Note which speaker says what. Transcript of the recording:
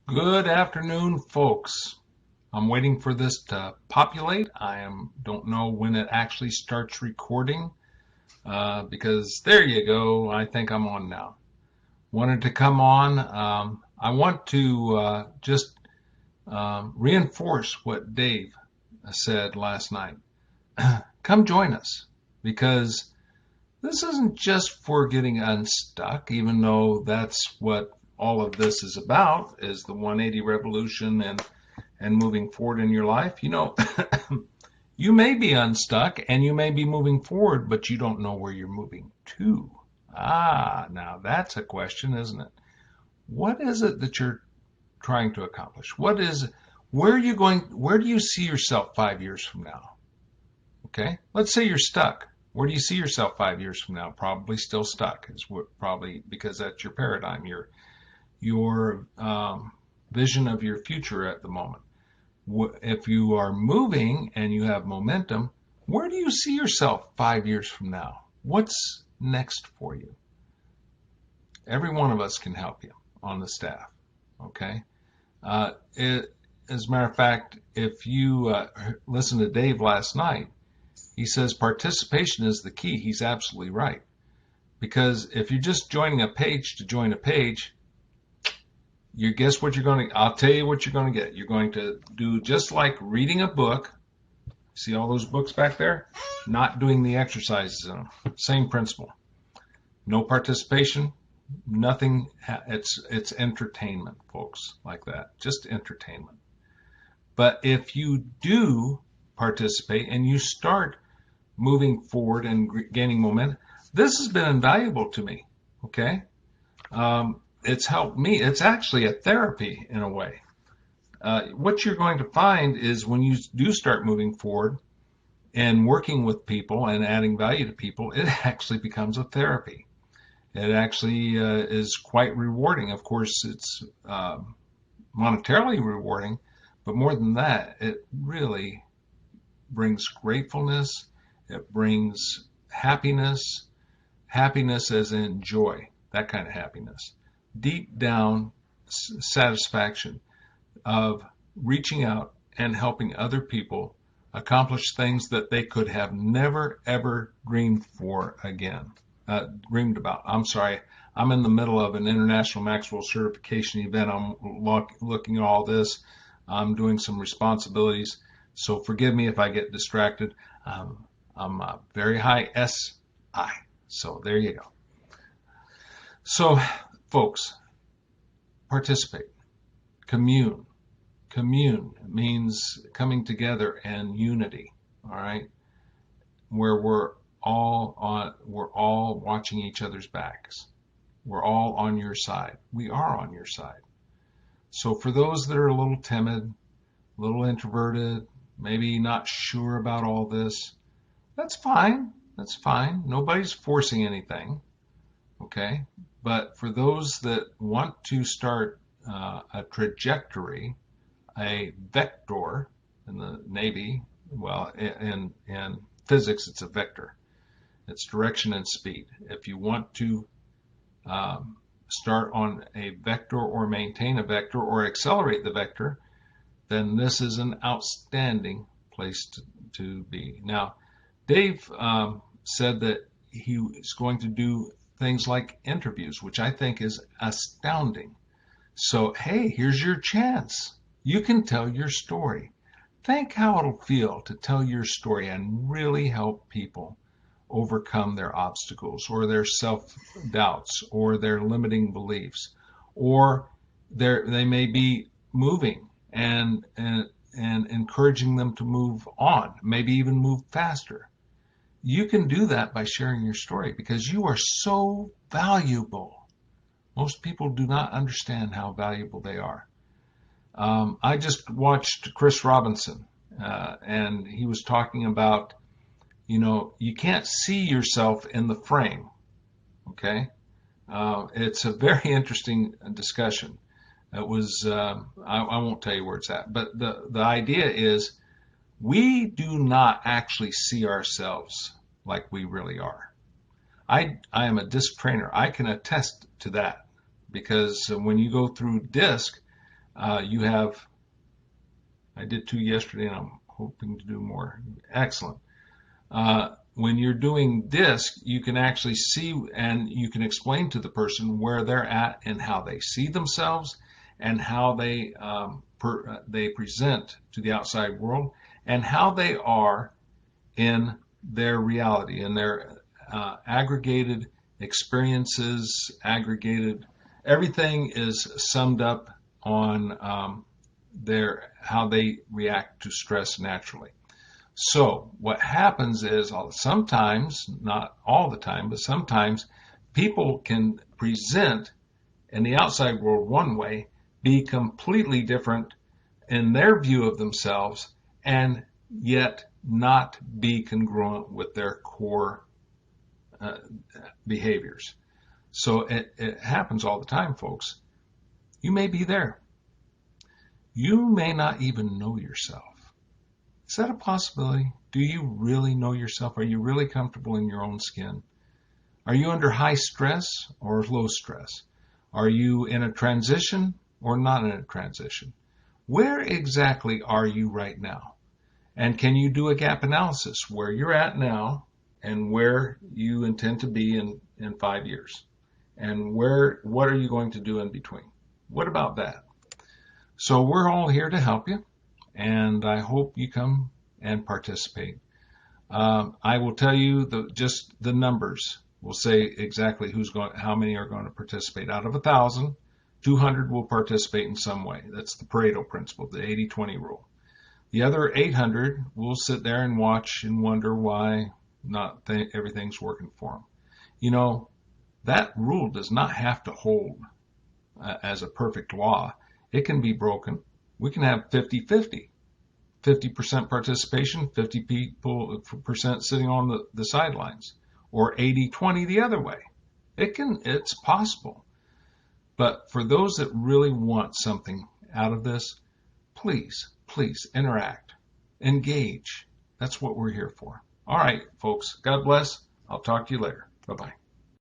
Speaker 1: Good afternoon, folks. I'm waiting for this to populate. Don't know when it actually starts recording because there you go. I think I'm on now. Wanted to come on. I want to just reinforce what Dave said last night. Come join us because this isn't just for getting unstuck, even though that's what all of this is about, is the 180 revolution and moving forward in your life. You may be unstuck and you may be moving forward, but you don't know where you're moving to. Now that's a question, isn't it? What is it that you're trying to accomplish? Where are you going? Where do you see yourself 5 years from now? Okay, let's say you're stuck. Where do you see yourself 5 years from now? Probably still stuck. Probably because that's your paradigm, your vision of your future at the moment. If you are moving and you have momentum, where do you see yourself 5 years from now? What's next for you? Every one of us can help you on the staff. Okay. As a matter of fact, if you listen to Dave last night, he says participation is the key. He's absolutely right. Because if you're just joining a page to join a page, you guess what I'll tell you what you're going to get. You're going to do just like reading a book. See all those books back there? Not doing the exercises in them. Same principle. No participation, nothing. It's entertainment, folks, like that. Just entertainment. But if you do participate and you start moving forward and gaining momentum, this has been invaluable to me. Okay. It's helped me. It's actually a therapy in a way. What you're going to find is when you do start moving forward and working with people and adding value to people, it actually becomes a therapy. It actually is quite rewarding. Of course, it's monetarily rewarding, but more than that, it really brings gratefulness. It brings happiness, happiness as in joy, that kind of happiness. Deep down satisfaction of reaching out and helping other people accomplish things that they could have never ever dreamed about. I'm sorry, I'm in the middle of an international Maxwell certification event. I'm looking at all this. I'm doing some responsibilities, so forgive me if I get distracted. I'm very high SI, so there you go. So, folks, participate, commune. Commune means coming together and unity, all right? Where we're all watching each other's backs. We're all on your side. We are on your side. So for those that are a little timid, a little introverted, maybe not sure about all this, that's fine. That's fine. Nobody's forcing anything, okay? But for those that want to start a trajectory, a vector in the Navy, well, in physics, it's a vector. It's direction and speed. If you want to start on a vector or maintain a vector or accelerate the vector, then this is an outstanding place to be. Now, Dave said that he is going to do things like interviews, which I think is astounding. So, hey, here's your chance. You can tell your story. Think how it'll feel to tell your story and really help people overcome their obstacles or their self-doubts or their limiting beliefs, or they may be moving and encouraging them to move on, maybe even move faster. You can do that by sharing your story because you are so valuable. Most people do not understand how valuable they are. I just watched Chris Robinson, and he was talking about, you can't see yourself in the frame, okay? It's a very interesting discussion. It was, I won't tell you where it's at, but the idea is we do not actually see ourselves like we really are. I am a disc trainer. I can attest to that because when you go through disc, You have, I did 2 yesterday and I'm hoping to do more. Excellent. When you're doing DISC, you can actually see and you can explain to the person where they're at and how they see themselves and how they present to the outside world and how they are in their reality, in their aggregated experiences, aggregated, everything is summed up on how they react to stress naturally. So what happens is sometimes, not all the time, but sometimes people can present in the outside world one way, be completely different in their view of themselves, and yet not be congruent with their core behaviors. So it happens all the time, folks. You may be there. You may not even know yourself. Is that a possibility? Do you really know yourself? Are you really comfortable in your own skin? Are you under high stress or low stress? Are you in a transition or not in a transition? Where exactly are you right now? And can you do a gap analysis where you're at now and where you intend to be in 5 years? And what are you going to do in between? What about that? So we're all here to help you, and I hope you come and participate. I will tell you just the numbers will say exactly how many are going to participate. Out of 1,000, 200 will participate in some way. That's the Pareto principle, the 80-20 rule. The other 800 will sit there and watch and wonder why not everything's working for them. You know, that rule does not have to hold as a perfect law. It can be broken. We can have 50-50. 50% participation, 50% sitting on the sidelines, or 80-20 the other way. It's possible. But for those that really want something out of this, please interact, engage. That's what we're here for. All right, folks. God bless. I'll talk to you later. Bye-bye.